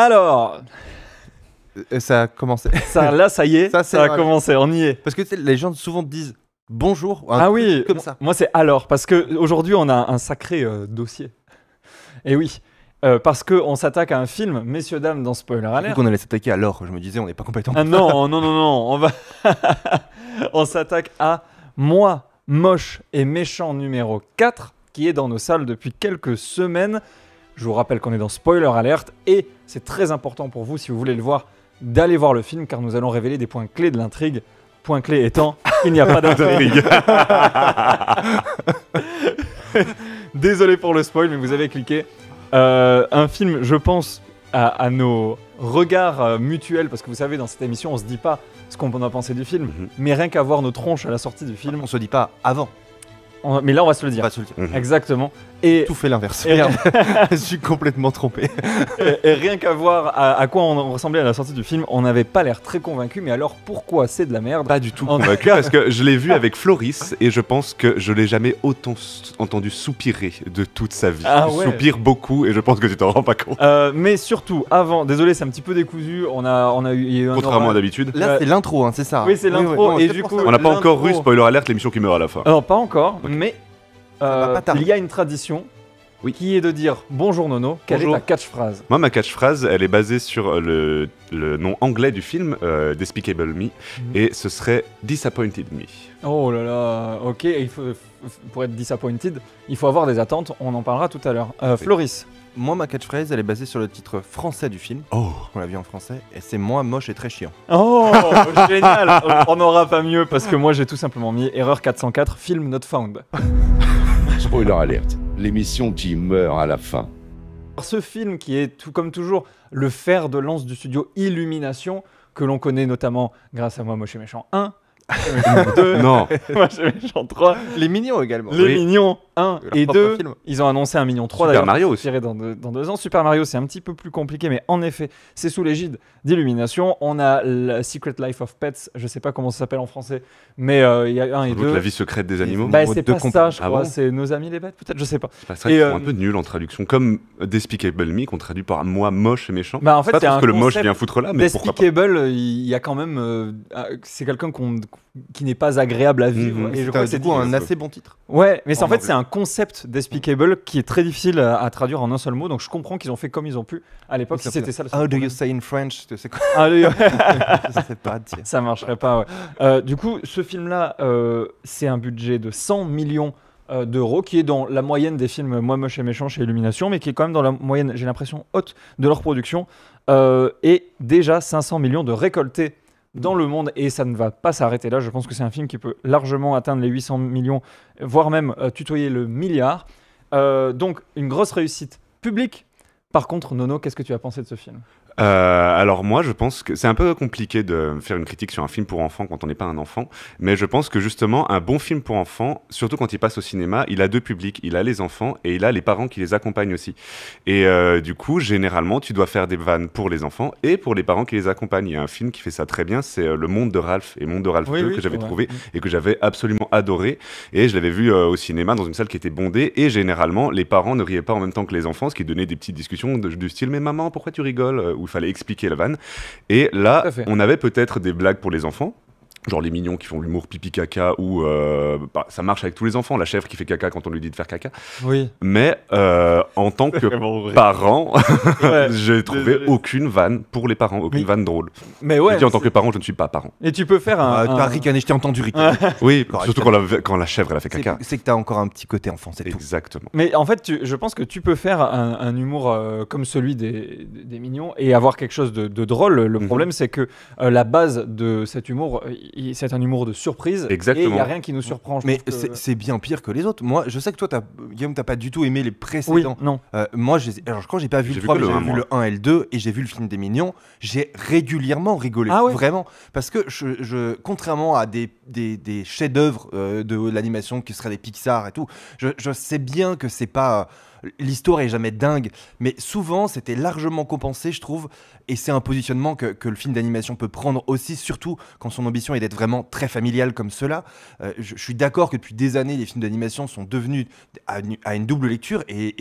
Alors, Ça a commencé. ça y est, ça a vrai. commencé, on y est. Parce que tu sais, les gens souvent te disent bonjour. Ah oui, comme ça. moi c'est alors, parce qu'aujourd'hui on a un sacré dossier. Et oui, parce qu'on s'attaque à un film, messieurs, dames, dans Spoiler J'ai cru Alert. qu'on allait s'attaquer à l'or. Je me disais, on n'est pas compétent. Ah non, on va... on s'attaque à Moi, moche et méchant numéro 4, qui est dans nos salles depuis quelques semaines. Je vous rappelle qu'on est dans Spoiler Alert, et c'est très important pour vous, si vous voulez le voir, d'aller voir le film, car nous allons révéler des points clés de l'intrigue. Point clé étant, il n'y a pas d'intrigue. Désolé pour le spoil, mais vous avez cliqué. Un film, je pense, à nos regards mutuels, parce que vous savez, dans cette émission, on se dit pas ce qu'on a pensé du film, mais rien qu'à voir nos tronches à la sortie du film. On se dit pas avant. Mais là, on va se le On dire. va se le dire. Exactement. Et, Tout fait l'inverse. et, Merde. Je suis complètement trompé. et rien qu'à voir à quoi on ressemblait à la sortie du film, on n'avait pas l'air très convaincu. Mais alors, pourquoi c'est de la merde? Pas du tout En tout convaincu cas- parce que je l'ai vu avec Floris et je pense que je l'ai jamais autant entendu soupirer de toute sa vie. Ah Il ouais. soupire beaucoup et je pense que tu t'en rends pas compte. Mais surtout, avant, désolé, c'est un petit peu décousu. Il y a eu un Contrairement à oral. d'habitude. Là, c'est l'intro, hein, c'est ça. Oui, c'est l'intro, non, et c'est du pour coup, ça. On n'a pas encore l'intro- eu spoiler alert l'émission qui meurt à la fin. Non, pas encore, mais va pas tarder. il y a une tradition qui est de dire bonjour Nono. Quelle Bonjour. est ta catchphrase? Moi, ma catchphrase, elle est basée sur le nom anglais du film, Despicable Me, et ce serait Disappointed Me. Oh là là, ok, pour être disappointed, il faut avoir des attentes, on en parlera tout à l'heure. Floris. Moi, ma catchphrase, elle est basée sur le titre français du film. Oh. On l'a vu en français. Et c'est moi, moche et très chiant. Oh, génial. On n'aura pas mieux parce que moi j'ai tout simplement mis erreur 404, film not found. Spoiler alert, l'émission qui meurt à la fin. Ce film qui est tout comme toujours le fer de lance du studio Illumination, que l'on connaît notamment grâce à Moi Moche et Méchant 1, 2, Non. Moche et Méchant 3, Les mignons également. Les Oui. Mignons 1 Leur et propre 2. film. Ils ont annoncé un Mignon 3 Super d'ailleurs. Mario qui aussi. sortirait dans 2 ans. Super Mario, c'est un petit peu plus compliqué, mais en effet, c'est sous l'égide d'Illumination. On a le Secret Life of Pets, je sais pas comment ça s'appelle en français, mais il y a un et Donc, deux. la vie secrète des animaux. Bah, Numéro c'est deux pas complet. ça, je Ah crois. bon C'est Nos amis les bêtes, peut-être, je sais pas. C'est vrai qu'ils Et, sont un peu nuls en traduction, comme Despicable Me qu'on traduit par moi moche et méchant. Bah, en fait, pas c'est parce un que le moche concept vient foutre là, mais pourquoi pas. Despicable, il y a quand même. C'est quelqu'un qui n'est pas agréable à vivre. Mhm. Et je C'est crois que du c'est coup un difficile. assez bon titre. Ouais, mais En en fait, anglais. c'est un concept Despicable qui est très difficile à traduire en un seul mot. Donc, je comprends qu'ils ont fait comme ils ont pu à l'époque. Si c'était ça le seul How do problème. you say in French? Tu sais quoi? Ah, oui, Je sais pas, tiens. ça marcherait pas, ouais. Du coup, ce film-là, c'est un budget de 100 millions d'euros, qui est dans la moyenne des films Moi Moche et Méchant chez Illumination, mais qui est quand même dans la moyenne, j'ai l'impression, haute de leur production. Et déjà 500 millions de récoltés dans le monde, et ça ne va pas s'arrêter là. Je pense que c'est un film qui peut largement atteindre les 800 millions, voire même tutoyer le milliard. Donc, une grosse réussite publique. Par contre, Nono, qu'est-ce que tu as pensé de ce film? Alors moi je pense que c'est un peu compliqué de faire une critique sur un film pour enfants quand on n'est pas un enfant, mais je pense que justement un bon film pour enfants, surtout quand il passe au cinéma, il a deux publics, il a les enfants et il a les parents qui les accompagnent aussi. Et du coup généralement tu dois faire des vannes pour les enfants et pour les parents qui les accompagnent. Il y a un film qui fait ça très bien, c'est Le Monde de Ralph et Monde de Ralph 2 que j'avais ouais. trouvé et que j'avais absolument adoré, et je l'avais vu au cinéma dans une salle qui était bondée, et généralement les parents ne riaient pas en même temps que les enfants, ce qui donnait des petites discussions du style mais maman pourquoi tu rigoles, où il fallait expliquer la vanne. Et là Tout à fait. on avait peut-être des blagues pour les enfants, genre les mignons qui font l'humour pipi caca, ou ça marche avec tous les enfants, la chèvre qui fait caca quand on lui dit de faire caca, Oui. mais en tant que Vraiment vrai. parent Ouais, j'ai trouvé désolé. aucune vanne pour les parents, aucune Oui. vanne drôle. Mais ouais. Je dis en tant c'est- que parent, je ne suis pas parent. Et tu peux faire un. T'as ricané, je t'ai entendu ricaner. Oui, Correct. surtout quand la chèvre elle a fait C'est caca. c'est que t'as encore un petit côté enfant, c'est tout. Exactement. Mais en fait, je pense que tu peux faire un humour comme celui des mignons et avoir quelque chose de drôle. Le Mhm. problème, c'est que la base de cet humour, c'est un humour de surprise. Exactement. Et il n'y a rien qui nous surprend. je Mais trouve que- c'est bien pire que les autres. Moi, je sais que toi, Guillaume, t'as pas du tout aimé les Oui, précédents. non. Moi, alors, je crois que j'ai pas vu J'ai le vu 3, que mais le j'ai 1, vu moi. le 1 et le 2, et j'ai vu le film des Mignons. J'ai régulièrement rigolé, Ah ouais vraiment. Parce que, contrairement à des chefs-d'œuvre de l'animation qui seraient des Pixar et tout, je sais bien que c'est pas l'histoire est jamais dingue, mais souvent c'était largement compensé, je trouve, et c'est un positionnement que le film d'animation peut prendre aussi, surtout quand son ambition est d'être vraiment très familial comme cela. Je suis d'accord que depuis des années, les films d'animation sont devenus à une double lecture et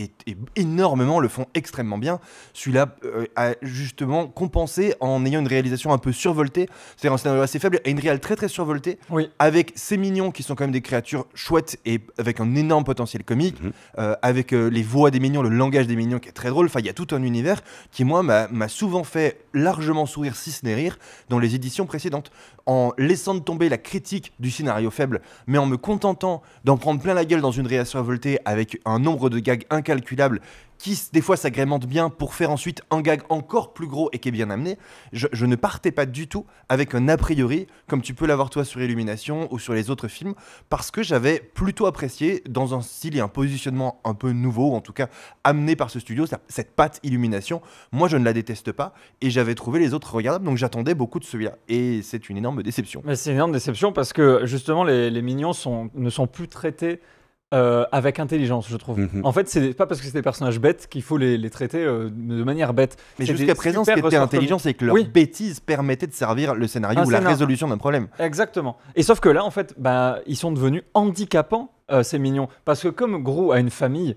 énormément le font extrêmement bien. Celui-là a justement compensé en ayant une réalisation un peu survoltée, c'est-à-dire un scénario assez faible et une réal très très survoltée, Oui. avec ces mignons qui sont quand même des créatures chouettes et avec un énorme potentiel comique, avec les voix des mignons, le langage des mignons qui est très drôle. Enfin, il y a tout un univers qui, moi, m'a souvent fait largement sourire, si ce n'est rire, dans les éditions précédentes, en laissant de tomber la critique du scénario faible, mais en me contentant d'en prendre plein la gueule dans une réaction voltée avec un nombre de gags incalculables qui des fois s'agrémente bien pour faire ensuite un gag encore plus gros et qui est bien amené. Je ne partais pas du tout avec un a priori, comme tu peux l'avoir toi sur Illumination ou sur les autres films, parce que j'avais plutôt apprécié dans un style et un positionnement un peu nouveau, en tout cas amené par ce studio, cette patte Illumination. Moi, je ne la déteste pas et j'avais trouvé les autres regardables, donc j'attendais beaucoup de celui-là. Et c'est une énorme déception. Mais c'est une énorme déception parce que justement les mignons ne sont plus traités avec intelligence, je trouve. En fait, c'est pas parce que c'est des personnages bêtes qu'il faut les traiter de manière bête. Mais C'est jusqu'à des présent, ce super qui était ressorts intelligent, c'est que leur Oui. bêtise permettait de servir le scénario Un ou la scénar. résolution d'un problème. Exactement. Et sauf que là, en fait, ils sont devenus handicapants, ces mignons. Parce que comme Gru a une famille,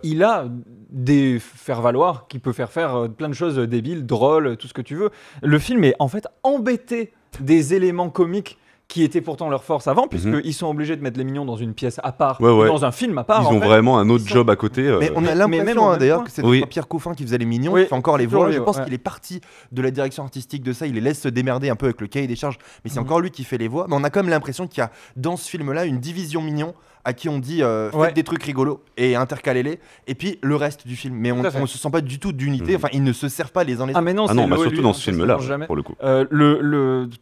il a des faire-valoir qui peut faire plein de choses débiles, drôles, tout ce que tu veux. Le film est en fait embêté des éléments comiques qui étaient pourtant leur force avant, puisqu'ils sont obligés de mettre les mignons dans une pièce à part, Ouais, ouais. ou dans un film à part. Ils en ont fait. vraiment un autre Ils sont- job à côté. Mais on a même l'impression au d'ailleurs même que c'était Oui. Pierre Couffin qui faisait les mignons, Oui, qui fait encore les toujours voix. lui, Je pense ouais. qu'il est parti de la direction artistique de ça, il les laisse se démerder un peu avec le cahier des charges, mais c'est Mhm. encore lui qui fait les voix. Mais on a quand même l'impression qu'il y a dans ce film-là une division mignon à qui on dit faites Ouais. des trucs rigolos et intercalez-les, et puis le reste du film. Mais on Tout à fait. ne se sent pas du tout d'unité, Mhm. enfin ils ne se servent pas les uns les Ah autres. mais non, Ah c'est non, bah Lo et surtout lui, dans hein, ce ça se film-là, change jamais. pour le coup.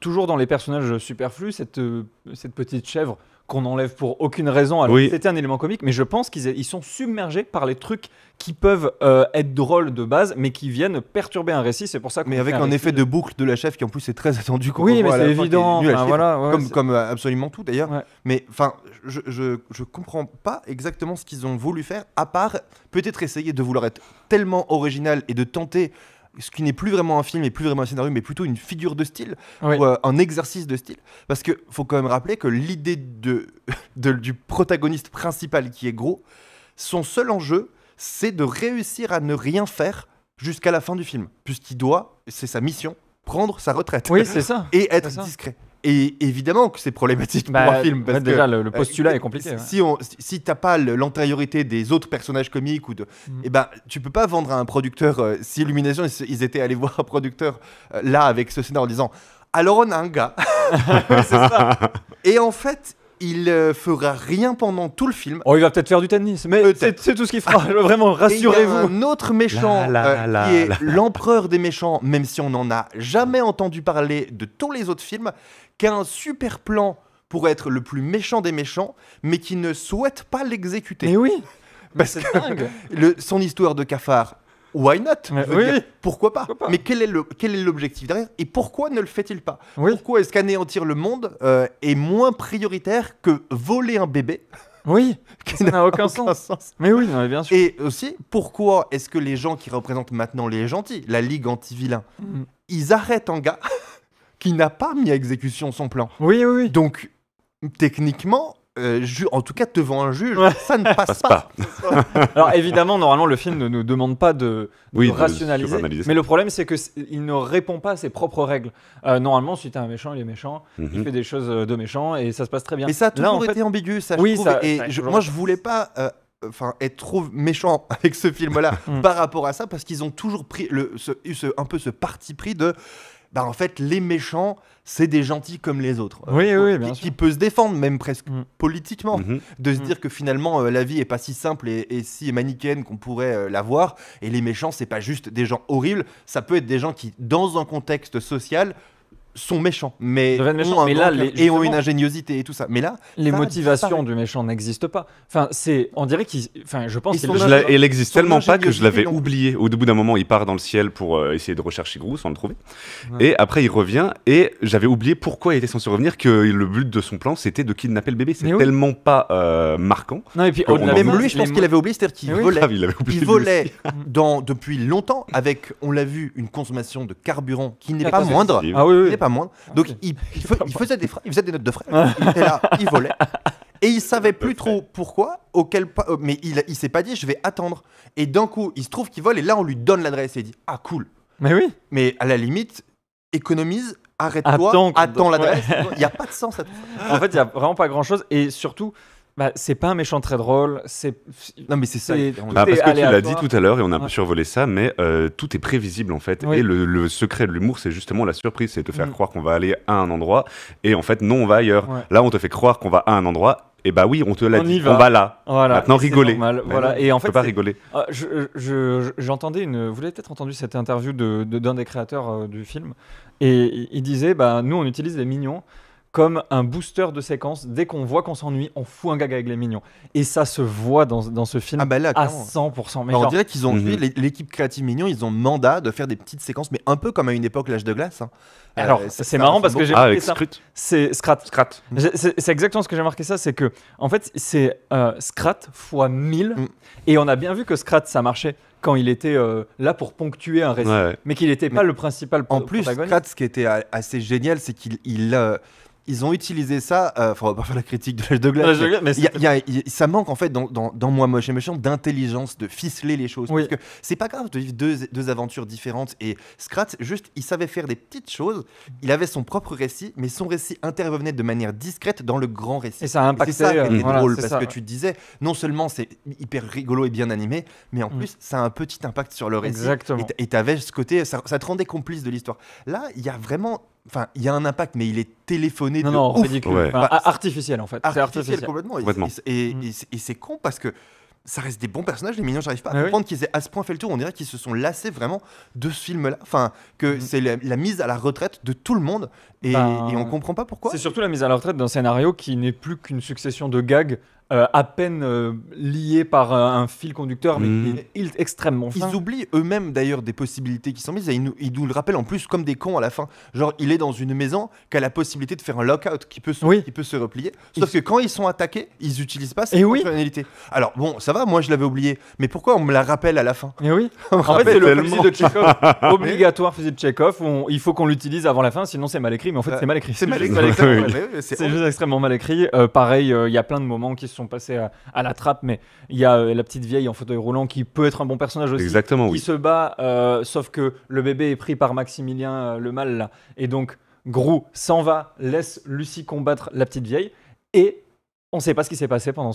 Toujours dans les personnages superflus, cette petite chèvre qu'on enlève pour aucune raison, alors Oui. que c'était un élément comique, mais je pense qu'ils sont submergés par les trucs qui peuvent être drôles de base, mais qui viennent perturber un récit. C'est pour ça qu'on Mais avec fait un récit effet de boucle de la chef qui en plus est très attendu. qu'on Oui, mais revoit à la c'est fin, qui est évident. nul à Enfin, chier. voilà, ouais, Comme absolument tout d'ailleurs. Ouais. Mais enfin, je comprends pas exactement ce qu'ils ont voulu faire, à part peut-être essayer de vouloir être tellement original et de tenter ce qui n'est plus vraiment un film et plus vraiment un scénario, mais plutôt une figure de style Oui. ou un exercice de style. Parce que faut quand même rappeler que l'idée du protagoniste principal qui est gros, son seul enjeu, c'est de réussir à ne rien faire jusqu'à la fin du film, puisqu'il doit, c'est sa mission, prendre sa retraite Oui, c'est ça. et être c'est ça. discret. Et évidemment que c'est problématique pour Bah, un film. Parce ouais, déjà, que, le postulat est compliqué. ouais. Si t'as pas l'antériorité des autres personnages comiques eh ben, tu peux pas vendre à un producteur. Si Illumination ils étaient allés voir un producteur là avec ce scénario en disant alors on a un gars et en fait il fera rien pendant tout le film. Oh, il va peut-être faire du tennis, mais Peut-être. c'est tout ce qu'il fera. Vraiment, Et il y a rassurez-vous. un autre méchant qui est l'empereur des méchants, même si on n'en a jamais entendu parler de tous les autres films, qui a un super plan pour être le plus méchant des méchants, mais qui ne souhaite pas l'exécuter. Mais oui. Parce c'est que dingue. son histoire de cafard, why not? Mais Je veux oui. dire, pourquoi pas? Pourquoi pas? Mais quel est l'objectif derrière? Et pourquoi ne le fait-il pas? Oui. Pourquoi est-ce qu'anéantir le monde est moins prioritaire que voler un bébé? Oui. Qui Ça n'a aucun sens. Mais oui, non, mais bien sûr. Et aussi, pourquoi est-ce que les gens qui représentent maintenant les gentils, la Ligue anti-vilain, Mhm. ils arrêtent un gars qui n'a pas mis à exécution son plan? Oui, oui, oui. Donc, techniquement, en tout cas devant un juge, Ouais. ça ne passe Passe pas. pas. Alors évidemment, normalement, le film ne nous demande pas de Oui, de rationaliser, suranalyser ça. mais le problème c'est que il ne répond pas à ses propres règles. Normalement, si t'es un méchant, il est méchant, il Mhm. fait des choses de méchant et ça se passe très bien. Mais ça a Là, toujours en fait, été ambigu, ça, Oui, je trouve. ça- Et ça a je- toujours moi, été. je voulais pas être trop méchant avec ce film-là Mm. par rapport à ça, parce qu'ils ont toujours pris un peu ce parti pris de... Bah, en fait, les méchants, c'est des gentils comme les autres. Oui, oui, bien qui sûr. peut se défendre, même presque Mm. politiquement. Mhm. De se Mm. dire que finalement la vie est pas si simple et si manichéenne qu'on pourrait la voir, et les méchants c'est pas juste des gens horribles, ça peut être des gens qui dans un contexte social sont méchants, mais Deviennent méchants, ont un mais grand là, cœur les- et ont justement, une ingéniosité et tout ça. Mais là, les ça motivations disparaît. du méchant n'existent pas. Enfin, on dirait je pense Ils qu'il sont le là- savent. Elle existe son tellement pas que je l'avais ingéniosité non plus. oublié. Au bout d'un moment, il part dans le ciel pour essayer de rechercher Gru sans le trouver. Ouais. Et après, il revient et j'avais oublié pourquoi il était censé revenir, que le but de son plan, c'était de kidnapper le bébé. C'est Mais oui. tellement pas marquant. Non, et puis On au-delà en de Même ça, lui, je pense les qu'il avait oublié, c'est-à-dire qu'il Mais oui. volait. Grave, il avait oublié. Il lui volait depuis longtemps avec, on l'a vu, une consommation de carburant qui n'est pas Catastrophique. moindre. aussi. Ah oui, Il oui. n'est pas moindre. Donc Ok. il faisait il faisait des notes de frais. Il était là, il volait. Et il savait plus trop pourquoi, mais il s'est pas dit je vais attendre. Et d'un coup, il se trouve qu'il vole et là on lui donne l'adresse et il dit ah cool. Mais oui. Mais à la limite, économise, arrête-toi, Attends attends l'adresse. ouais. Il n'y a pas de sens à tout ça. En fait, il y a vraiment pas grand-chose. Et surtout, c'est pas un méchant très drôle. Non mais c'est ça. C'est- littéralement. Bah, parce que tu l'as dit aléatoire. tout à l'heure et on a un peu Ouais. survolé ça, mais tout est prévisible en fait. Oui. Et le secret de l'humour, c'est justement la surprise, c'est de te faire Mm. croire qu'on va aller à un endroit et en fait non, on va ailleurs. Ouais. Là, on te fait croire qu'on va à un endroit et bah oui, on te l'a On dit, y va. on va là. Voilà. Maintenant, Et c'est rigoler. normal, Mais voilà. non, Et en on fait, peut pas c'est- rigoler. j'entendais vous l'avez peut-être entendu cette interview d'un des créateurs du film, et il disait, nous on utilise les mignons comme un booster de séquence. Dès qu'on voit qu'on s'ennuie, on fout un gag avec les mignons. Et ça se voit dans ce film Ah bah là, à clairement. 100%. Mais Alors, on genre, dirait qu'ils ont Mhm. l'équipe créative Mignon, ils ont mandat de faire des petites séquences, mais un peu comme à une époque l'âge de glace. Hein. Alors, c'est marrant parce que j'ai Ah, marqué avec ça. Scrut. C'est Scrat. Scrat. C'est exactement ce que j'ai marqué ça, c'est que en fait c'est Scrat fois 1000 Mm. et on a bien vu que Scrat ça marchait quand il était là pour ponctuer un récit, Ouais. mais qu'il n'était pas le principal En plus, protagoniste. Scrat, ce qui était assez génial, c'est ils ont utilisé ça. Enfin, on va pas faire la critique de l'âge de glace. Mais Ça manque en fait dans Moi Moche et Méchant d'intelligence, de ficeler les choses. Oui. Parce que c'est pas grave de vivre deux aventures différentes. Et Scrat, juste, il savait faire des petites choses. Il avait son propre récit, mais son récit intervenait de manière discrète dans le grand récit. Et ça a Et impacté. c'est ça qui était voilà, drôle, c'est parce ça, que ouais. tu te disais, non seulement c'est hyper rigolo et bien animé, mais en Mm. plus, ça a un petit impact sur le récit. Exactement. Et t'avais ce côté, ça te rendait complice de l'histoire. Là, il y a vraiment, enfin, il y a un impact, mais il est téléphoné Non, de non, ouf. ridicule. Ouais. Enfin, Bah, artificiel en fait. C'est Artificiel artificiel. complètement. Complètement. Et c'est con parce que ça reste des bons personnages, les mignons. J'arrive pas à Mais oui. comprendre qu'ils aient à ce point fait le tour. On dirait qu'ils se sont lassés vraiment de ce film-là. Enfin, que c'est la mise à la retraite de tout le monde et, Ben, et on comprend pas pourquoi. C'est surtout la mise à la retraite d'un scénario qui n'est plus qu'une succession de gags à peine liés par un fil conducteur, mais Mm. qui est extrêmement fin. Ils oublient eux-mêmes d'ailleurs des possibilités qui sont mises et ils nous le rappellent en plus comme des cons à la fin. Genre, il est dans une maison qui a la possibilité de faire un lockout qui peut Oui. qui peut se replier. Sauf que quand ils sont attaqués, ils n'utilisent pas cette Et oui. fonctionnalité. Alors bon, ça va, moi je l'avais oublié. Mais pourquoi on me la rappelle à la fin? Mais oui. On me En fait, rappelle c'est le tellement. fusil de Tchekhov. Obligatoire fusil de Tchekhov. Il faut qu'on l'utilise avant la fin, sinon c'est mal écrit. Mais en fait, c'est mal écrit. C'est mal juste écrit. mal écrit. Ouais, ouais, C'est juste extrêmement mal écrit. Pareil, il y a plein de moments qui se sont passés à la trappe, mais il y a la petite vieille en fauteuil roulant qui peut être un bon personnage aussi. Exactement, Qui oui. se bat, sauf que le bébé est pris par Maximilien le mâle là. Et donc, Gru s'en va, laisse Lucie combattre la petite vieille. Et on ne sait pas ce qui s'est passé pendant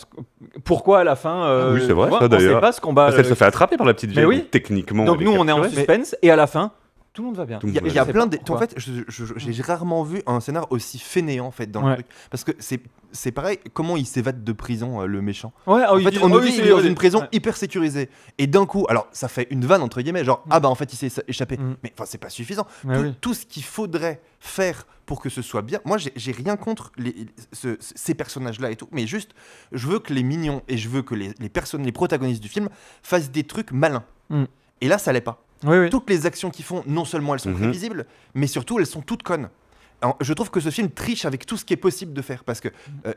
pourquoi à la fin. Oui, c'est vrai, tu vois, ça, on d'ailleurs. sait pas ce combat. Parce qu'elle se fait attraper par la petite mais vieille. oui. donc techniquement. Donc elle nous, on est en capturée. suspense. Et à la fin, tout le monde va bien. Tout le Il y a, monde il y a Je sais plein pas de. En pourquoi. fait, j'ai rarement vu un scénar aussi fainéant en fait dans Ouais. le truc. Parce que c'est pareil, comment il s'évade de prison, le méchant. Ouais, En fait, on nous dit qu'il est dans une prison hyper sécurisée. Et d'un coup, alors ça fait une vanne entre guillemets, genre ah bah en fait il s'est échappé. Mm. Mais enfin c'est pas suffisant. Mais tout, oui. tout ce qu'il faudrait faire pour que ce soit bien. Moi j'ai rien contre ces personnages-là et tout, mais juste je veux que les mignons et je veux que les protagonistes du film fassent des trucs malins. Mm. Et là ça l'est pas. Oui, oui. Toutes les actions qu'ils font, non seulement elles sont Mhm. prévisibles, mais surtout elles sont toutes connes. Alors, je trouve que ce film triche avec tout ce qui est possible de faire parce que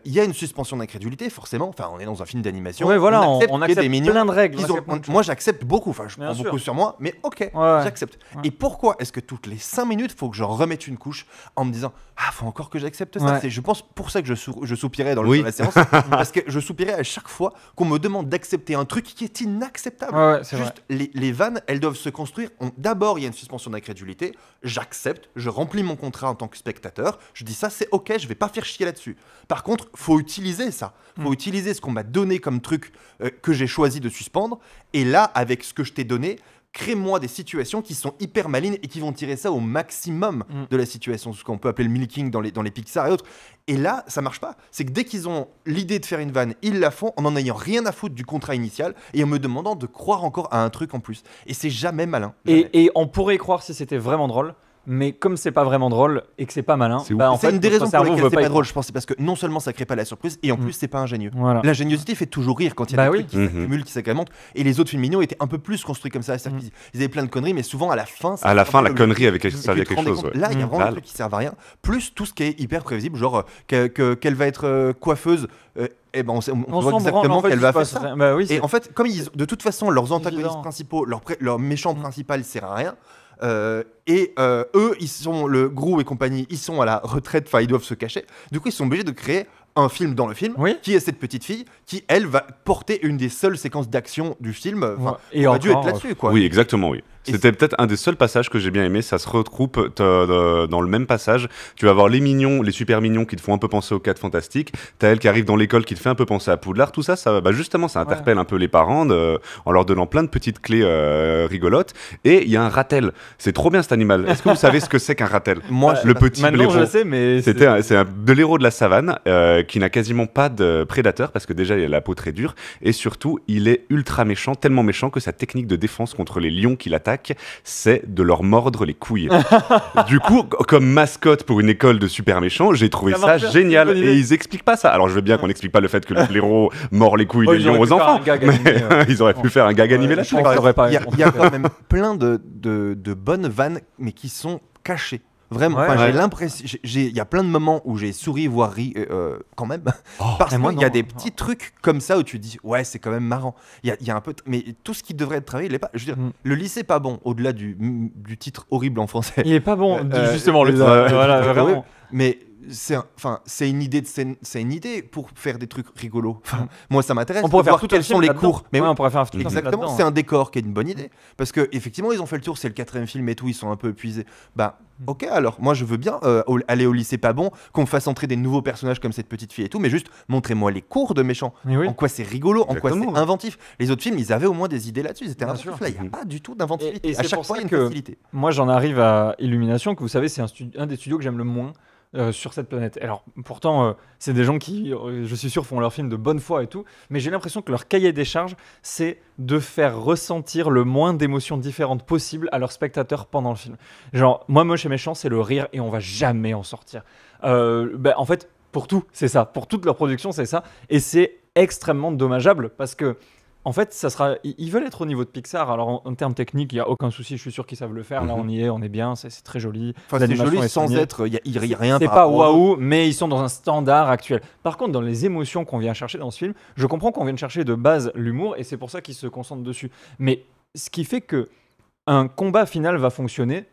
il y a une suspension d'incrédulité forcément. Enfin, on est dans un film d'animation. Ouais, voilà, on qu'il y ait accepte des mignons. plein de règles. Ils on ont- accepte plein de choses. moi, j'accepte beaucoup. Enfin, je Bien prends sûr. beaucoup sur moi, mais ok, Ouais. j'accepte. Ouais. Et pourquoi est-ce que toutes les 5 minutes, faut que j'en remette une couche en me disant ah, faut encore que j'accepte ça. Ouais. C'est, je pense, pour ça que je soupirais dans, Oui. dans la séance, parce que je soupirais à chaque fois qu'on me demande d'accepter un truc qui est inacceptable. Ouais, ouais, c'est vrai. Juste, les vannes, elles doivent se construire. D'abord, il y a une suspension d'incrédulité. J'accepte, je remplis mon contrat en tant que spectateur. Je dis ça, c'est ok, je vais pas faire chier là-dessus. Par contre, faut utiliser ça. Faut utiliser ce qu'on m'a donné comme truc que j'ai choisi de suspendre. Et là, avec ce que je t'ai donné, crée-moi des situations qui sont hyper malines et qui vont tirer ça au maximum de la situation. Ce qu'on peut appeler le milking dans les Pixar et autres. Et là, ça marche pas. C'est que dès qu'ils ont l'idée de faire une vanne, ils la font en ayant rien à foutre du contrat initial et en me demandant de croire encore à un truc en plus. Et c'est jamais malin. Jamais. Et on pourrait y croire si c'était vraiment drôle, mais comme c'est pas vraiment drôle et que c'est pas malin, C'est bah, en C'est fait, une des notre raisons pour cerveau lesquelles veut c'est pas pas y drôle, je pense, c'est parce que non seulement ça crée pas la surprise, et en plus c'est pas ingénieux. Voilà. L'ingéniosité fait toujours rire quand il y a Bah des oui. trucs qui s'accumulent, qui s'agrémentent. Et les autres films mignons étaient un peu plus construits comme ça. C'est-à-dire qu'ils avaient plein de conneries, mais souvent à la fin. À la fin, la connerie avec avait servi à quelque chose. Ouais. Là, il y a vraiment Là, des trucs qui servent à rien. Plus tout ce qui est hyper prévisible, genre qu'elle va être coiffeuse. Et ben on voit exactement qu'elle va faire ça. Bah oui, Et en fait, comme de toute façon, leurs antagonistes évident. principaux, leur méchant principal sert à rien. Eux, ils sont le Gru et compagnie, ils sont à la retraite, enfin ils doivent se cacher. Du coup, ils sont obligés de créer un film dans le film Oui. qui est cette petite fille qui, elle, va porter une des seules séquences d'action du film. Enfin, et on a dû encore, être là-dessus, quoi. Oui, exactement, oui. Et C'était peut-être un des seuls passages que j'ai bien aimé. Ça se regroupe dans le même passage. Tu vas voir les mignons, les super mignons qui te font un peu penser aux 4 Fantastiques. T'as elle qui arrive dans l'école qui te fait un peu penser à Poudlard. Tout ça, justement, ça interpelle un peu les parents en leur donnant plein de petites clés rigolotes. Et il y a un ratel. C'est trop bien cet animal. Est-ce que vous savez ce que c'est qu'un ratel? Moi, Le petit Maintenant, blaireau. je sais, mais C'est de l'héros de la savane qui n'a quasiment pas de prédateur parce que déjà il a la peau très dure et surtout il est ultra méchant, tellement méchant que sa technique de défense contre les lions qui l'attaquent, c'est de leur mordre les couilles. Du coup, comme mascotte pour une école de super méchants, j'ai trouvé ça génial et ils expliquent pas ça. Alors je veux bien qu'on n'explique pas le fait que le blaireau mord les couilles des lions aux enfants, mais ils auraient pu faire un gag animé là-dessus. il y a quand même plein de bonnes vannes, mais qui sont cachées. Vraiment, Ouais, j'ai l'impression, il y a plein de moments où j'ai souri, voire ri, quand même, parce qu'il y a des petits trucs comme ça où tu dis, ouais, c'est quand même marrant. Il y a un peu, mais tout ce qui devrait être travaillé, il est pas. Je veux dire, le lycée pas bon, au-delà du titre horrible en français. il est pas bon, justement, le ouais, voilà, vraiment. Mais c'est une idée c'est une idée pour faire des trucs rigolos. Enfin, moi ça m'intéresse. On pourrait de faire voir tout quels sont les cours. Mais oui, on pourrait faire tout exactement. C'est un décor qui est une bonne idée parce que effectivement ils ont fait le tour. C'est le 4e film et tout. Ils sont un peu épuisés. Bah ok, alors moi je veux bien aller au lycée pas bon, qu'on me fasse entrer des nouveaux personnages comme cette petite fille et tout, mais juste montrez-moi les cours de méchants. Oui. En quoi c'est rigolo, en quoi Exactement. c'est inventif. Les autres films ils avaient au moins des idées là-dessus. C'était Bien inventif. sûr. Là il n'y a pas du tout d'inventivité. Et À c'est chaque pour fois ça il y a que- une facilité. Moi, j'en arrive à Illumination, que vous savez, c'est un des studios que j'aime le moins sur cette planète. Alors, pourtant, c'est des gens qui, je suis sûr, font leurs films de bonne foi et tout, mais j'ai l'impression que leur cahier des charges, c'est de faire ressentir le moins d'émotions différentes possible à leurs spectateurs pendant le film. Genre, moi, Moche et Méchant, c'est le rire et on va jamais en sortir. En fait, pour tout, c'est ça. Pour toute leur production, c'est ça. Et c'est extrêmement dommageable parce que en fait, ils veulent être au niveau de Pixar. Alors, en termes techniques, il n'y a aucun souci. Je suis sûr qu'ils savent le faire. Là, on y est, on est bien. C'est très joli. Enfin, c'est L'animation joli est sans soignée. être. Il y a rien. C'est par pas rapport aux autres. waouh, mais ils sont dans un standard actuel. Par contre, dans les émotions qu'on vient chercher dans ce film, je comprends qu'on vienne chercher de base l'humour et c'est pour ça qu'ils se concentrent dessus. Mais ce qui fait que un combat final va fonctionner,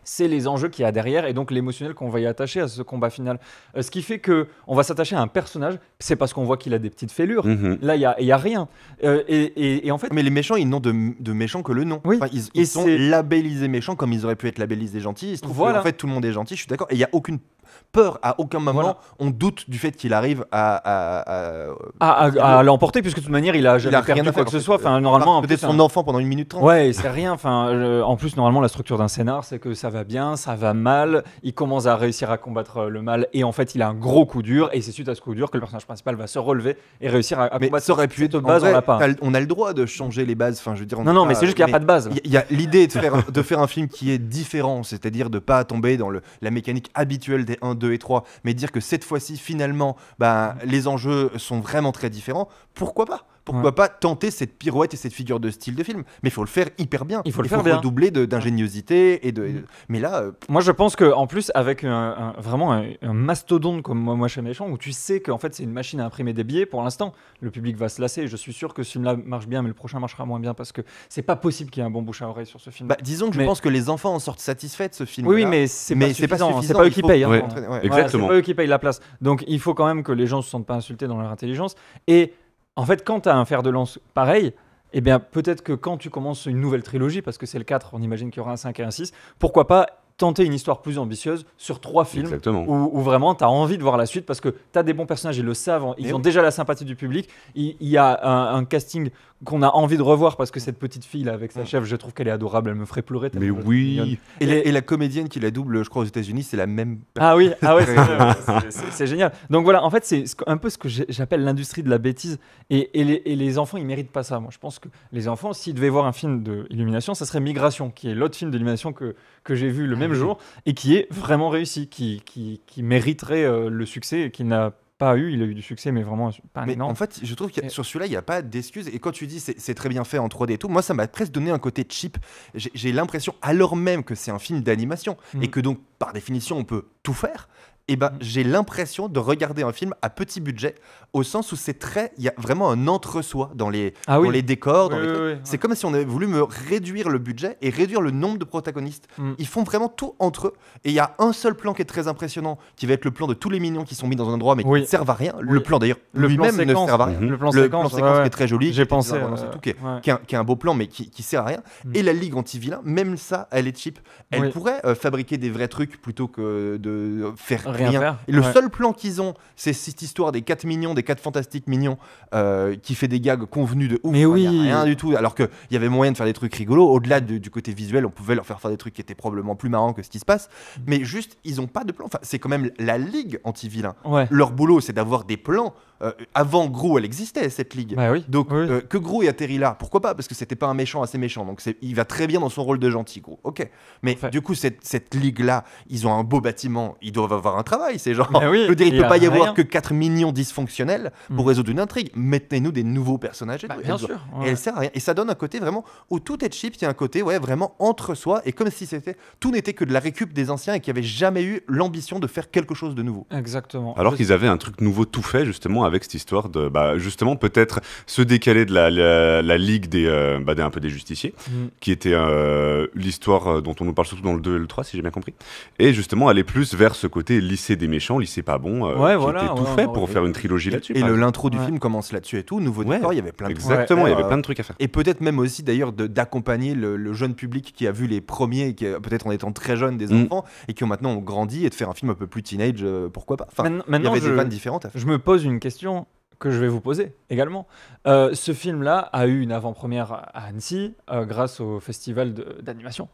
c'est les enjeux qu'il y a derrière et donc l'émotionnel qu'on va y attacher à ce combat final. Ce qui fait que on va s'attacher à un personnage, c'est parce qu'on voit qu'il a des petites fêlures. Là, il y a rien. Et en fait, Mais les méchants, ils n'ont de méchants que le nom. Oui. Enfin, Et ils sont c'est- labellisés méchants comme ils auraient pu être labellisés gentils. Il se trouve Voilà. qu'en fait, tout le monde est gentil, je suis d'accord. Et il n'y a aucune peur, à aucun moment, Voilà. on doute du fait qu'il arrive à l'emporter, puisque de toute manière, il a il a jamais rien perdu à quoi faire. que ce soit. Enfin, normalement, en peut-être plus, son enfant pendant 1 minute 30. Ouais, c'est rien. Enfin, en plus, normalement, la structure d'un scénar, c'est que ça va bien, ça va mal. Il commence à réussir à combattre le mal, et en fait, il a un gros coup dur. Et c'est suite à ce coup dur que le personnage principal va se relever et réussir à Mais combattre. ça aurait pu cette être. base, en vrai, on l'a pas. on a le droit de changer les bases. Enfin, je veux dire. Non, mais c'est juste qu'il n'y a pas de base. Il y a l'idée de faire un film qui est différent, c'est-à-dire de pas tomber dans la mécanique habituelle des 1, 2 et 3, mais dire que cette fois-ci, finalement, les enjeux sont vraiment très différents. Pourquoi pas ? Pourquoi pas tenter cette pirouette et cette figure de style de film ? Mais il faut le faire hyper bien. Il faut le faire bien. redoubler d'ingéniosité et de. Mais là, Moi, je pense que en plus, avec vraiment un mastodonte comme Moi chez Méchant, où tu sais qu'en fait c'est une machine à imprimer des billets, pour l'instant, le public va se lasser. Je suis sûr que ce film-là marche bien, mais le prochain marchera moins bien parce que c'est pas possible qu'il y ait un bon bouche à oreille sur ce film. disons que je Mais- pense que les enfants en sortent satisfaits de ce film. Oui, mais c'est pas suffisant. C'est pas eux qui payent. hein. Ouais. Voilà, Exactement. c'est pas eux qui payent la place. Donc il faut quand même que les gens se sentent pas insultés dans leur intelligence. Et en fait, quand tu as un fer de lance pareil, eh bien peut-être que quand tu commences une nouvelle trilogie, parce que c'est le 4, on imagine qu'il y aura un 5 et un 6, pourquoi pas tenter une histoire plus ambitieuse sur 3 films Exactement. où vraiment tu as envie de voir la suite parce que tu as des bons personnages, ils le savent, ils Mais ont oui. déjà la sympathie du public, il y a un casting qu'on a envie de revoir parce que cette petite fille là avec sa chef, je trouve qu'elle est adorable, elle me ferait pleurer. Mais tellement je la trouve mignonne. oui. Et la comédienne qui la double, je crois, aux États-Unis, c'est la même. Ah oui, c'est génial. Donc voilà, en fait, c'est un peu ce que j'appelle l'industrie de la bêtise. Et les enfants, ils méritent pas ça. Moi, je pense que les enfants, s'ils devaient voir un film d'illumination, ça serait Migration, qui est l'autre film d'illumination que j'ai vu le même jour et qui est vraiment réussi, qui mériterait le succès et qui n'a pas eu. Il a eu du succès, mais vraiment pas Mais énorme. en fait, je trouve que sur celui-là, il n'y a pas d'excuses. Et quand tu dis c'est très bien fait en 3D et tout, moi, ça m'a presque donné un côté cheap. J'ai l'impression, alors même que c'est un film d'animation et que donc, par définition, on peut tout faire, et ben, j'ai l'impression de regarder un film à petit budget, au sens où il y a vraiment un entre-soi dans les décors. Dans les trucs. C'est comme si on avait voulu me réduire le budget et réduire le nombre de protagonistes. Ils font vraiment tout entre eux. Et il y a un seul plan qui est très impressionnant, qui va être le plan de tous les mignons qui sont mis dans un endroit, mais qui ne servent à rien. Le plan, d'ailleurs, lui-même ne sert à rien. Le plan Le séquence, plan séquence qui est très joli. J'ai pensé. Qui est un beau plan, mais qui sert à rien. Et la Ligue anti-vilain, même ça, elle est cheap. Elle pourrait fabriquer des vrais trucs plutôt que de faire rien. Et le seul plan qu'ils ont, c'est cette histoire des 4 mignons, des 4 fantastiques mignons, qui fait des gags convenus de ouf. Mais oui. Il n'y a rien du tout. Alors qu'il y avait moyen de faire des trucs rigolos. Au-delà du côté visuel, on pouvait leur faire des trucs qui étaient probablement plus marrants que ce qui se passe. Mais juste, ils n'ont pas de plan. Enfin, c'est quand même la Ligue anti-vilain. Ouais. Leur boulot, c'est d'avoir des plans. Avant Gru, elle existait, cette Ligue. Bah oui. Donc, Oui. que Gru ait atterri là, pourquoi pas? Parce que c'était pas un méchant assez méchant. Donc, il va très bien dans son rôle de gentil, Gru. Ok. Mais du coup, cette Ligue-là, ils ont un beau bâtiment. Ils doivent avoir un travail, ces gens. Bah oui, Je veux dire, il il peut y a pas y avoir rien. que 4 mignons dysfonctionnels pour résoudre une intrigue. Mettez-nous des nouveaux personnages. Et tout. Bien sûr. Et elle sert à rien. Et ça donne un côté vraiment où tout est cheap. Il y a un côté vraiment entre soi. Et comme si tout n'était que de la récup des anciens et qu'il n'y avait jamais eu l'ambition de faire quelque chose de nouveau. Exactement. Alors qu'ils avaient un truc nouveau tout fait, justement, avec cette histoire de, justement, peut-être se décaler de la ligue un peu des justiciers, qui était l'histoire dont on nous parle surtout dans le 2 et le 3, si j'ai bien compris. Et justement, aller plus vers ce côté lycée des méchants, lycée pas bon, qui était tout fait pour faire une trilogie là-dessus. Et l'intro du film commence là-dessus et tout. Nouveau décor, il y avait plein de trucs. Exactement, il y avait plein de trucs à faire. Et peut-être même aussi, d'ailleurs, d'accompagner le jeune public qui a vu les premiers, qui peut-être en étant très jeune des enfants, et qui ont maintenant grandi, et de faire un film un peu plus teenage, pourquoi pas. Enfin, il y avait des vannes différentes à faire. Je me pose une question que je vais vous poser également. Ce film-là a eu une avant-première à Annecy grâce au festival d'animation.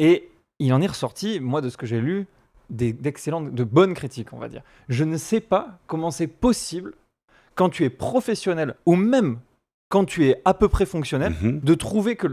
Et il en est ressorti, moi, de ce que j'ai lu, de bonnes critiques, on va dire. Je ne sais pas comment c'est possible, quand tu es professionnel, ou même quand tu es à peu près fonctionnel, de trouver que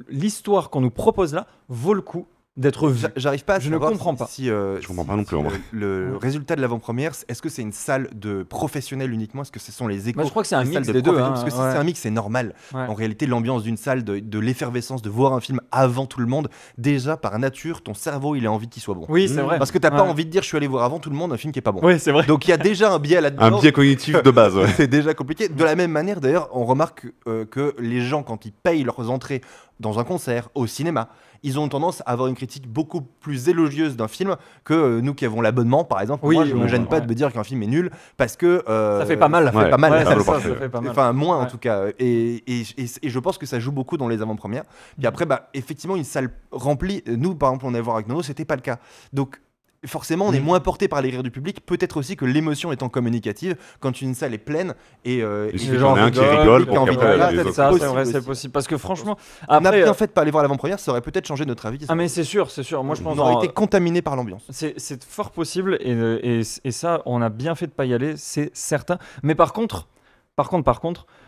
l'histoire qu'on nous propose là vaut le coup d'être vu. J'arrive pas à Je ne comprends pas. Je comprends pas non plus, en vrai. Le résultat de l'avant-première, est-ce que c'est une salle de professionnels uniquement? Est-ce que ce sont les échos? Je crois que c'est un mix de des deux. Parce que si c'est un mix, c'est normal. En réalité, l'ambiance d'une salle, de l'effervescence, de voir un film avant tout le monde, déjà par nature, ton cerveau, il a envie qu'il soit bon. Oui, c'est vrai. Parce que t'as pas envie de dire, je suis allé voir avant tout le monde un film qui est pas bon. Oui, c'est vrai. Donc il y a déjà un biais là-dedans. Un biais cognitif de base. C'est déjà compliqué. De la même manière, d'ailleurs, on remarque que les gens, quand ils payent leurs entrées dans un concert, au cinéma, ils ont tendance à avoir une critique beaucoup plus élogieuse d'un film que nous qui avons l'abonnement, par exemple. Moi, je me gêne pas de me dire qu'un film est nul parce que ça fait pas mal. Ça fait pas mal. Ça fait pas mal. Enfin, moins en tout cas. Et je pense que ça joue beaucoup dans les avant-premières. Puis après, effectivement, une salle remplie. Nous, par exemple, on allait voir avec Nono, c'était pas le cas. Donc forcément, on est moins porté par les rires du public. Peut-être aussi que l'émotion étant communicative, quand une salle est pleine et les gens un qui rigole pour c'est vrai, c'est possible. Parce que franchement, on a bien fait de pas aller voir l'avant-première, ça aurait peut-être changé notre avis. Ah mais c'est sûr. Moi je pense on aurait été contaminé par l'ambiance. C'est fort possible et ça, on a bien fait de pas y aller, c'est certain. Mais par contre,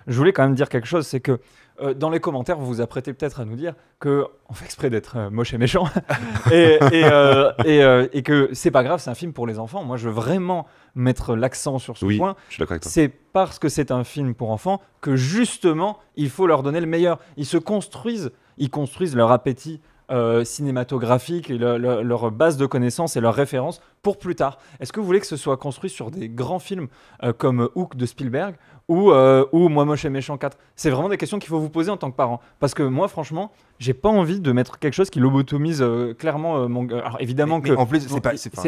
je voulais quand même dire quelque chose, c'est que dans les commentaires, vous vous apprêtez peut-être à nous dire qu'on fait exprès d'être moche et méchant et que c'est pas grave, c'est un film pour les enfants. Moi, je veux vraiment mettre l'accent sur ce point. Je suis d'accord avec toi. C'est parce que c'est un film pour enfants que justement, il faut leur donner le meilleur. Ils construisent leur appétit cinématographique et leur base de connaissances et leurs références pour plus tard. Est-ce que vous voulez que ce soit construit sur des grands films comme Hook de Spielberg ou Moi Moche et Méchant 4? C'est vraiment des questions qu'il faut vous poser en tant que parent. Parce que moi, franchement, j'ai pas envie de mettre quelque chose qui lobotomise clairement mon... Alors évidemment mais en plus,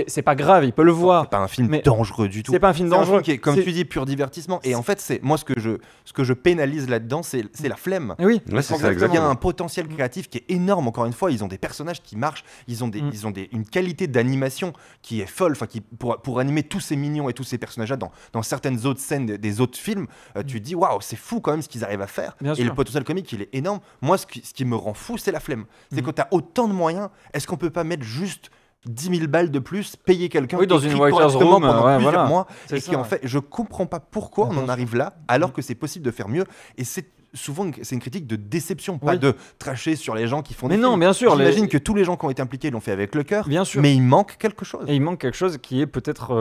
c'est pas grave, il peut le voir. C'est pas un film dangereux du tout. C'est pas un film dangereux. Qui est, comme tu dis, pur divertissement. Et en fait, c'est moi ce que je pénalise là-dedans, c'est la flemme. Oui. Ouais, c'est ça, exactement. Il y a un potentiel créatif qui est énorme. Encore une fois, ils ont des personnages qui marchent. Ils ont une qualité d'animation qui est folle. Enfin, pour animer tous ces mignons et tous ces personnages-là dans certaines autres scènes des autres films, tu te dis waouh, c'est fou quand même ce qu'ils arrivent à faire. Bien Et sûr. le potentiel comique, il est énorme. Moi, ce qui me rend fou, c'est la flemme. C'est que tu as autant de moyens, est-ce qu'on peut pas mettre juste 10 000 balles de plus, payer quelqu'un Oui, dans écrit une writer's correctement room, pendant ouais, plusieurs voilà. mois, C'est et ça, qui en ouais. fait, je comprends pas pourquoi on Bien en sûr. arrive là, alors que c'est possible de faire mieux. Et c'est souvent c'est une critique de déception, pas Oui. de tracher sur les gens qui font Mais des non, films. bien sûr, J'imagine que tous les gens qui ont été impliqués l'ont fait avec le cœur, Bien sûr. mais il manque quelque chose. Et il manque quelque chose qui est peut-être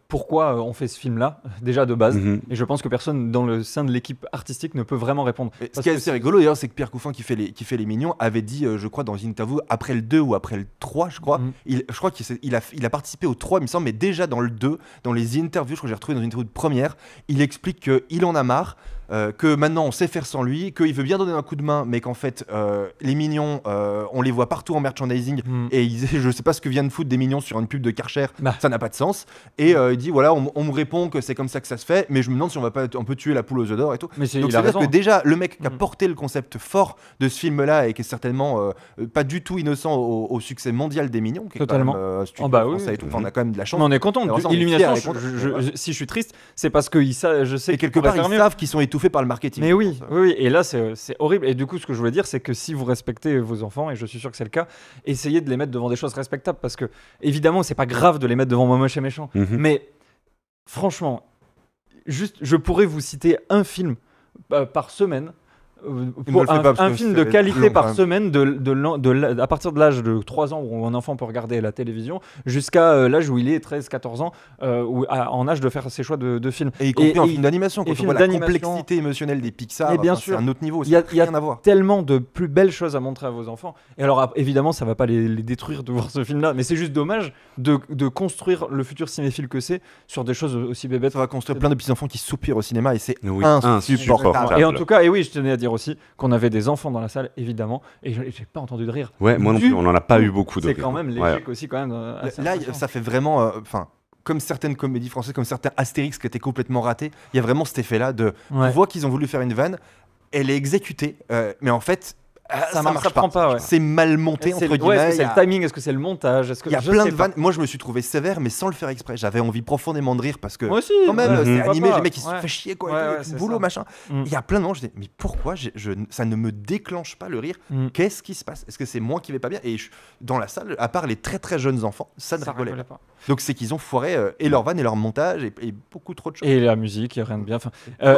pourquoi on fait ce film-là, déjà de base. Mhm. Et je pense que personne dans le sein de l'équipe artistique ne peut vraiment répondre. Et ce Parce qui est que assez rigolo d'ailleurs, c'est que Pierre Couffin qui fait les Mignons avait dit, je crois dans une interview, après le 2 ou après le 3, je crois, Mhm. je crois qu'il a participé au 3, il me semble, mais déjà dans le 2, dans les interviews, je crois que j'ai retrouvé dans une interview de première, il explique qu'il en a marre, que maintenant on sait faire sans lui, qu'il veut bien donner un coup de main, mais qu'en fait, les Mignons, on les voit partout en merchandising, Mhm. et il disait, je sais pas ce que vient de foutre des Mignons sur une pub de Karcher, Bah. ça n'a pas de sens. Et il dit, voilà, on me répond que c'est comme ça que ça se fait, mais je me demande si on va pas un peu tuer la poule aux œufs d'or et tout. Mais c'est, Donc il a c'est-à-dire raison. que déjà le mec qui a Mhm. porté le concept fort de ce film-là et qui est certainement pas du tout innocent au succès mondial des Mignons, qui est Totalement. quand même, studio Oh bah oui, français et tout. oui. Enfin, on a quand même de la chance. Mais on est content. Alors ça, on est Illumination, fiers et contents. si je suis triste, c'est parce que je sais Et qu'ils quelque pourraient part, faire ils mieux. savent qu'ils sont étouffés par le marketing. Mais oui, Ça. oui, oui, et là c'est horrible. Et du coup, ce que je voulais dire, c'est que si vous respectez vos enfants, et je suis sûr que c'est le cas, essayez de les mettre devant des choses respectables, parce que évidemment, c'est pas grave de les mettre devant Momoche et Méchant, Mhm. mais franchement, juste, je pourrais vous citer un film par semaine. Ne le fais pas, parce Un que film ça de va être qualité long, quand par même. semaine à partir de l'âge de 3 ans où un enfant peut regarder la télévision jusqu'à l'âge où il est 13-14 ans en âge de faire ses choix de films. Et y compris en et- film d'animation. et Quand on film voit la d'animation. complexité émotionnelle des Pixar, Et bien enfin, sûr. c'est un autre niveau. Il y a- Ça n'a rien à voir. Tellement de plus belles choses à montrer à vos enfants. Et alors, évidemment, ça va pas les détruire de voir ce film-là, mais c'est juste dommage de construire le futur cinéphile que c'est sur des choses aussi bébêtes. Ça va construire plein de petits-enfants qui soupirent au cinéma et c'est Oui, insupportable. Et en tout cas, et oui, je tenais à dire aussi qu'on avait des enfants dans la salle, évidemment, et j'ai pas entendu de rire. Ouais, moi non plus, on n'en a pas eu beaucoup de C'est rire. quand même Ouais. l'échec aussi, quand même. assez Là, impressionnant. ça fait vraiment, enfin, comme certaines comédies françaises, comme certains Astérix qui étaient complètement ratés, il y a vraiment cet effet-là de, Ouais. on voit qu'ils ont voulu faire une vanne, elle est exécutée, mais en fait, ça marche ça prend pas, ouais. C'est mal monté C'est entre ouais, guillemets. est-ce que il c'est y le a- timing, est-ce que c'est le montage, est-ce que il y a je plein sais de pas. vannes. Moi, je me suis trouvé sévère, mais sans le faire exprès. J'avais envie profondément de rire parce que Moi aussi. quand même, ouais, c'est pourquoi animé, pas. les mecs ils se Ouais. fait chier quoi, Ouais, et tout, ouais, et tout c'est le boulot ça. machin. Mm. Il y a plein de moments, je dis mais pourquoi ça ne me déclenche pas le rire? Mm. Qu'est-ce qui se passe? Est-ce que c'est moi qui vais pas bien? Et dans la salle, à part les très très jeunes enfants, ça ne Ça rigolait rigolait pas. pas. Donc c'est qu'ils ont foiré et leur vanne et leur montage et beaucoup trop de choses. Et la musique, il y a rien de bien. Enfin,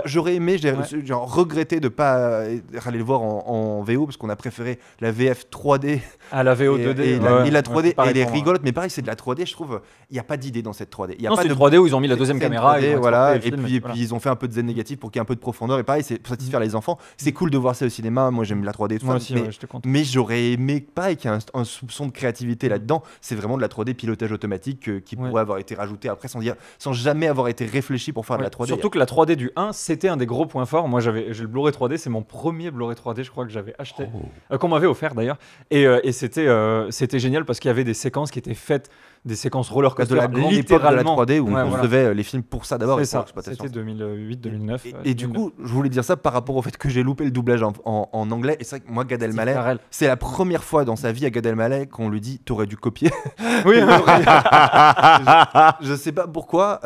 J'aurais aimé, j'ai ouais. genre regretté de pas aller le voir en VO parce qu'on a préféré la VF 3D à la VO et, 2D. et ouais, la ouais, 3D. c'est pareil Elle est pour moi. rigolote, mais pareil, c'est de la 3D. Je trouve, il n'y a pas d'idée dans cette 3D. Il y a Non, pas c'est de une 3D où ils ont mis la deuxième c'est une caméra. 3D, ils ont voilà. exporté Et le film, puis, voilà. ils ont fait un peu de zen négatif pour qu'il y ait un peu de profondeur. Et pareil, c'est pour satisfaire les enfants. C'est cool de voir ça au cinéma. Moi, j'aime la 3D. tout Moi ça, aussi, mais, ouais, j'étais content. mais j'aurais aimé pareil qu'il y ait un soupçon de créativité là-dedans. C'est vraiment de la 3D pilotage automatique qui Ouais. pourrait avoir été rajouté après sans jamais avoir été réfléchi pour faire de Ouais, la 3D. Surtout que la 3D du 1, c'était un des gros points forts. Moi, j'ai le Blu-ray 3D, c'est mon premier Blu-ray 3D, je crois que j'avais acheté, qu'on m'avait offert d'ailleurs. Et c'était génial parce qu'il y avait des séquences qui étaient faites, des séquences roller de coaster, la grande époque de la littéralement. 3D où Ouais, on voilà. recevait les films pour ça d'abord et C'est pour ça, l'exploitation. c'était 2008-2009. Et du coup, je voulais dire ça par rapport au fait que j'ai loupé le doublage en anglais. Et c'est vrai que moi, Gad Elmaleh, c'est la première fois dans sa vie à Gad Elmaleh qu'on lui dit t'aurais dû copier. Oui, Je sais pas pourquoi.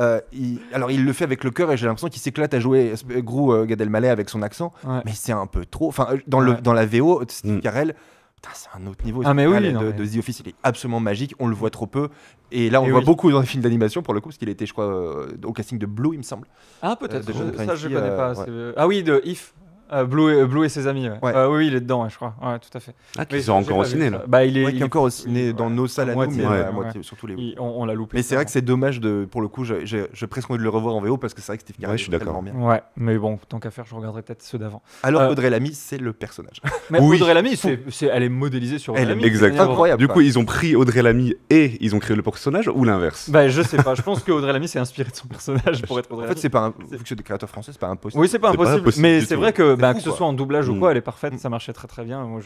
Alors il le fait avec le cœur et j'ai l'impression qu'il s'éclate à jouer Gru Gad Elmaleh avec son accent. ouais. Mais c'est un peu trop. Enfin, Ouais. dans la VO, Steve Mm. Carell. Putain, c'est un autre niveau. Ah, mais Steve oui, Carell non, de mais- The Office, il est absolument magique. On le voit trop peu. Et là, on Et le voit oui. beaucoup dans les films d'animation pour le coup, parce qu'il était, je crois, au casting de Blue, il me semble. Ah, peut-être, de John ça je Krasinski, connais pas. ouais. c'est- Ah oui, de If. Blue et ses amis. Ouais. Ouais. Oui, il est dedans, ouais, je crois. Ouais, tout à fait. Ah, qui Mais sort j'ai encore pas au vu ciné ça. là. Bah, il est, Ouais, qui est encore au ciné dans nos salles à nous, moitié, mais ouais, à moitié, ouais. surtout les. on l'a loupé. Mais c'est vrai que c'est dommage pour le coup, j'ai presque envie de le revoir en VO parce que c'est vrai que Steve Carell Ouais, je suis est d'accord. tellement bien. Ouais, mais bon, tant qu'à faire, je regarderai peut-être ceux d'avant. Alors Euh, Audrey Lamy, c'est le personnage. Mais Oui. Audrey Lamy, elle est modélisée sur Audrey Elle est Lamy. exactement. c'est- Incroyable. Du quoi. coup, ils ont pris Audrey Lamy et ils ont créé le personnage ou l'inverse? Bah, je sais pas, je pense que Audrey Lamy s'est inspirée de son personnage pour être Audrey En Lamy. fait, c'est pas vu que c'est des créateurs français, c'est pas impossible. Oui, c'est pas C'est pas impossible, impossible mais du c'est tout. vrai que, C'est fou, que ce quoi. soit en doublage ou Mm. quoi, elle est parfaite, ça marchait très très bien. Moi,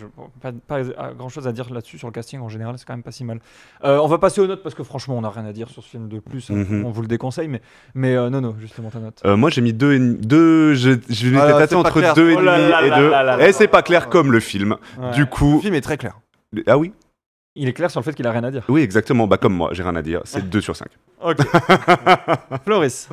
pas grand chose à dire là-dessus sur le casting en général, c'est quand même pas si mal. On va passer aux notes parce que franchement, on n'a rien à dire sur ce film de plus. Hein. Mhm. On vous le déconseille, mais non, justement ta note. Moi j'ai mis 2 je m'étais Ah, tâté c'est pas entre clair. 2,5 Oh là là et là 2. là là là. Et c'est pas clair comme le film. Ouais. Du Le coup, film est très clair. ah oui, Il est clair sur le fait qu'il a rien à dire. oui exactement, bah comme moi, j'ai rien à dire, c'est 2 sur 5. Ok. Floris.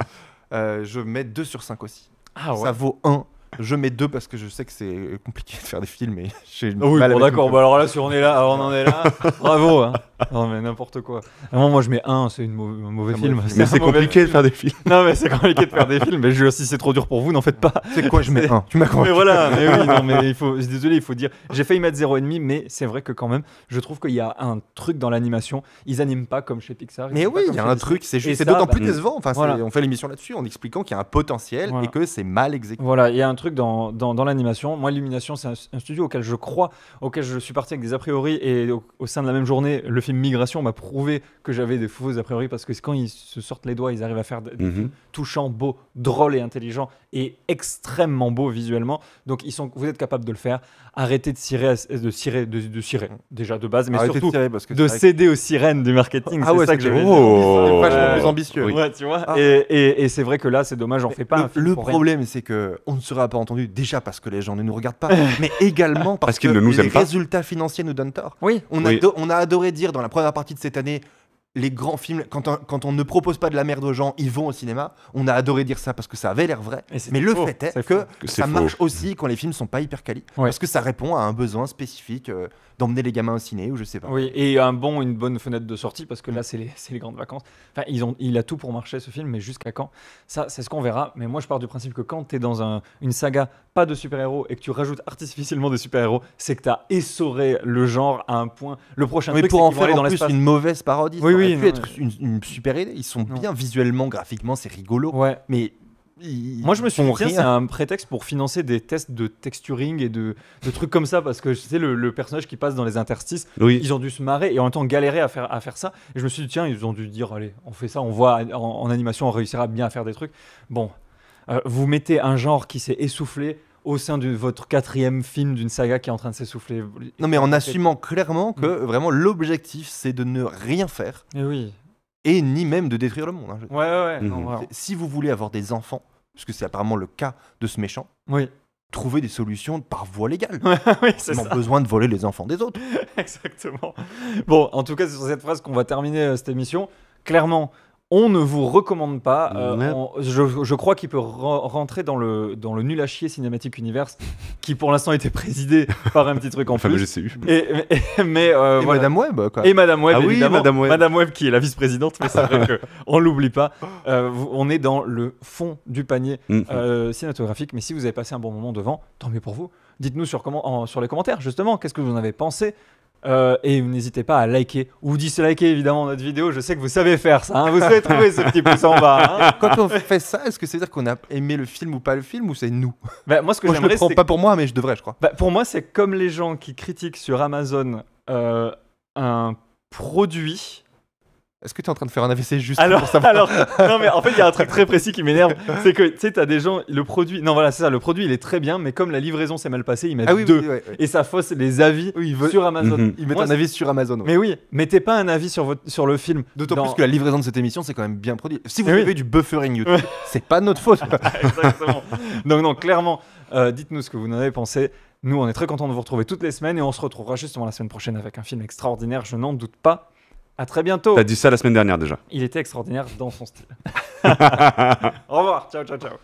Je mets 2 sur 5 aussi. Ah ouais. Ça vaut 1. Je mets 2 parce que je sais que c'est compliqué de faire des films et j'ai Ah oui, mal bon, avec d'accord. le- Bah alors là, si on est là, alors on en est là. Bravo. Hein. Non, mais n'importe quoi. Vraiment, moi, je mets 1, c'est un mauvais Un film. mauvais film. Mais un c'est mauvais- compliqué de faire des films. Non, mais c'est compliqué de faire des films. Mais si c'est trop dur pour vous, n'en faites pas. C'est quoi, je mets 1. Tu m'as Mais convaincu. voilà, mais oui, non, mais je suis désolé, il faut dire. J'ai failli mettre 0,5, mais c'est vrai que quand même, je trouve qu'il y a un truc dans l'animation. Ils animent pas comme chez Pixar. ils Mais animent pas oui, comme il y a chez un Disney. truc, c'est Et juste, c'est ça, d'autant bah, plus décevant. Enfin, voilà. on fait l'émission là-dessus en expliquant qu'il y a un potentiel Voilà. et que c'est mal exécuté. Voilà, il y a un truc dans l'animation. Moi, l'illumination, c'est un studio auquel je crois, auquel je suis parti avec des a priori, et au sein de la même journée, le film Migration m'a prouvé que j'avais des faux a priori, parce que quand ils se sortent les doigts, ils arrivent à faire des films touchants, beaux, drôles et intelligents, et extrêmement beaux visuellement. Donc, vous êtes capable de le faire. Arrêtez de cirer, déjà de base, mais Arrêtez de surtout tirer parce que de c'est vrai céder aux sirènes du marketing. Ah ouais, c'est ça c'est que j'avais Oh. vachement Ouais. plus ambitieux. Oui. Ouais, tu vois. Ah. Et c'est vrai que là, c'est dommage, j'en fais pas un film Le pour rien. problème, c'est que on ne sera pas entendu déjà parce que les gens ne nous regardent pas, mais également parce qu'ils que ne nous les aiment pas. résultats financiers nous donnent tort. Oui. On a adoré dire dans la première partie de cette année, les grands films, quand on ne propose pas de la merde aux gens, ils vont au cinéma. On a adoré dire ça parce que ça avait l'air vrai. Et c'est Mais le faux. fait est C'est que faux. C'est ça faux. marche aussi quand les films sont pas hyper quali. Ouais. Parce que ça répond à un besoin spécifique d'emmener les gamins au ciné ou je sais pas. Oui, et une bonne fenêtre de sortie, parce que là, c'est les grandes vacances. Enfin, il a tout pour marcher, ce film, mais jusqu'à quand? Ça, c'est ce qu'on verra. Mais moi, je pars du principe que quand tu es dans une saga, pas de super-héros, et que tu rajoutes artificiellement des super-héros, c'est que tu as essoré le genre à un point. Le prochain Mais truc, pour c'est en qu'ils vont aller faire dans en plus l'espace. une mauvaise parodie, Oui, ça aurait oui, pu non, être une super idée. Ils sont Non. bien visuellement, graphiquement, c'est rigolo. Ouais. Mais Moi, je me suis dit, font tiens, rien. c'est un prétexte pour financer des tests de texturing et de trucs comme ça, parce que c'est le personnage qui passe dans les interstices. Oui. Ils ont dû se marrer et en même temps galérer à faire ça. Et je me suis dit, tiens, ils ont dû dire, allez, on fait ça, on voit en animation, on réussira bien à faire des trucs. Bon, vous mettez un genre qui s'est essoufflé au sein de votre 4e film d'une saga qui est en train de s'essouffler. Non, mais en assumant clairement que vraiment l'objectif c'est de ne rien faire Et oui. et ni même de détruire le monde. Hein. Ouais. Mhm. Non, vraiment. Si vous voulez avoir des enfants, parce que c'est apparemment le cas de ce méchant, Oui. trouvez des solutions par voie légale. Oui, c'est Ils ont ça. besoin de voler les enfants des autres. Exactement. Bon, en tout cas, c'est sur cette phrase qu'on va terminer cette émission. Clairement, on ne vous recommande pas. Ouais. Je crois qu'il peut rentrer dans le nul à chier Cinematic Universe, qui pour l'instant était présidé par un petit truc en Enfin, mais plus. je sais eu. Mais Et voilà. Madame Webb, quoi. Et Madame Webb, Ah oui, évidemment. Madame Webb. Qui est la vice-présidente, mais c'est vrai qu'on l'oublie pas. On est dans le fond du panier cinématographique, mais si vous avez passé un bon moment devant, tant mieux pour vous. Dites-nous sur les commentaires, justement, qu'est-ce que vous en avez pensé. Et n'hésitez pas à liker ou disliker évidemment notre vidéo. Je sais que vous savez faire ça. Hein. Vous savez trouver ce petit pouce en bas. Hein. Quand on fait ça, est-ce que c'est dire qu'on a aimé le film ou pas le film ou c'est nous? Bah, moi, ce que Moi, je le j'aimerais, prends c'est pas pour moi, mais je devrais, je crois. bah, pour moi, c'est comme les gens qui critiquent sur Amazon un produit. Est-ce que tu es en train de faire un AVC juste Alors, pour savoir? non, mais en fait, il y a un truc très précis qui m'énerve. C'est que, tu sais, t'as des gens, le produit. Non, voilà, c'est ça, le produit, il est très bien, mais comme la livraison s'est mal passée, ils mettent Ah oui, deux. oui, ouais. Et ça fausse les avis Oui, ils veulent- sur Amazon. Mhm. Ils mettent Moi, un avis sur Amazon. ouais. Mais oui, mettez pas un avis sur le film. D'autant Dans- plus que la livraison de cette émission, c'est quand même bien produit. Si vous Eh oui. avez du buffering YouTube, c'est pas notre faute. Exactement. Donc, non, clairement, dites-nous ce que vous en avez pensé. Nous, on est très contents de vous retrouver toutes les semaines et on se retrouvera justement la semaine prochaine avec un film extraordinaire, je n'en doute pas. À très bientôt. T'as dit ça la semaine dernière déjà. Il était extraordinaire dans son style. Au revoir. Ciao, ciao, ciao.